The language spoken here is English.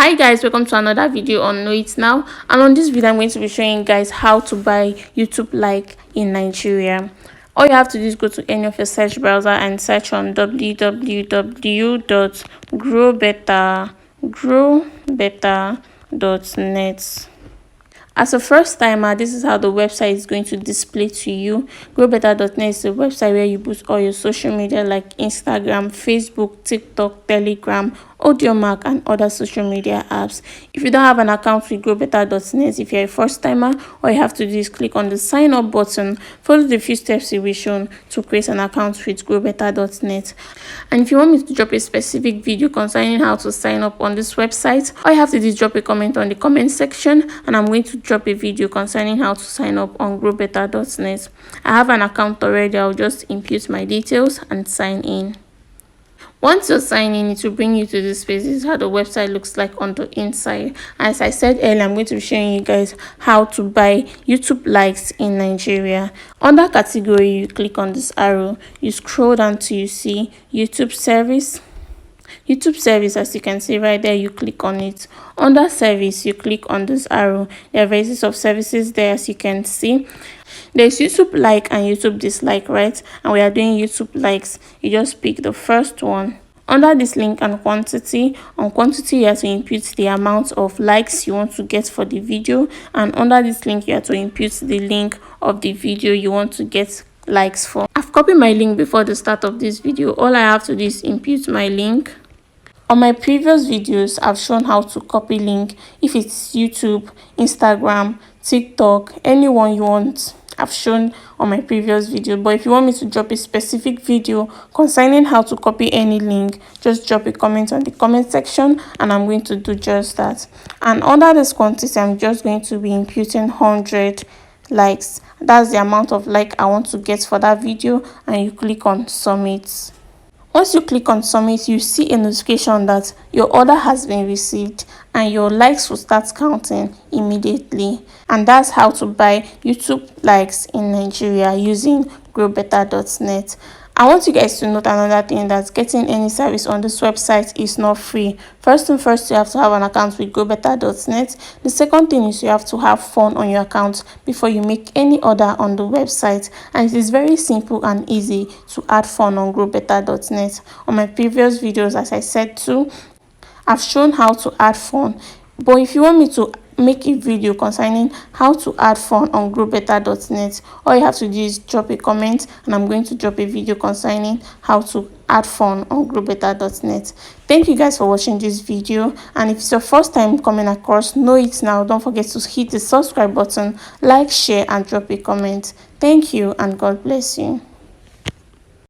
Hi guys, welcome to another video on Know It Now. And on this video I'm going to be showing you guys how to buy YouTube like in Nigeria. All you have to do is go to any of your search browser and search on www.growbetter.net. As a first timer, this is how the website is going to display to you. Growbetter.net is a website where you boost all your social media like Instagram, Facebook, TikTok, Telegram, Audiomack, and other social media apps. If you don't have an account with Growbetter.net, if you're a first timer, all you have to do is click on the sign up button, follow the few steps you will be shown to create an account with Growbetter.net. And if you want me to drop a specific video concerning how to sign up on this website, all you have to do is drop a comment on the comment section, and I'm going to drop a video concerning how to sign up on Growbetter.net. I have an account already. I'll just input my details and sign in. Once you're signed in, it will bring you to this page. This is how the website looks like on the inside. As I said earlier, I'm going to be showing you guys how to buy YouTube likes in Nigeria. Under category, you click on this arrow, you scroll down till you see YouTube service. YouTube service, as you can see right there, you click on it. Under service, you click on this arrow. There are varieties of services there, as you can see. There's YouTube like and YouTube dislike, right? And we are doing YouTube likes. You just pick the first one. Under this link and quantity, on quantity you have to input the amount of likes you want to get for the video, and under this link you have to input the link of the video you want to get likes for. I've copied my link before the start of this video. All I have to do is input my link. On my previous videos, I've shown how to copy link. If it's YouTube, Instagram, TikTok, anyone you want, I've shown on my previous video. But if you want me to drop a specific video concerning how to copy any link, just drop a comment on the comment section and I'm going to do just that. And under this quantity, I'm just going to be inputting 100 likes. That's the amount of like I want to get for that video, and you click on submit. Once you click on submit, you see a notification that your order has been received and your likes will start counting immediately. And that's how to buy YouTube likes in Nigeria using growbetter.net. I want you guys to note another thing, that getting any service on this website is not free. First, you have to have an account with growbetter.net. The second thing is you have to have fun on your account before you make any order on the website. And it is very simple and easy to add fun on growbetter.net. On my previous videos, as I said too, I've shown how to add fun. But if you want me to make a video concerning how to add fun on growbetter.net, all you have to do is drop a comment and I'm going to drop a video concerning how to add fun on growbetter.net. Thank you guys for watching this video, and if it's your first time coming across Know It Now, don't forget to hit the subscribe button, like, share and drop a comment. Thank you and God bless you.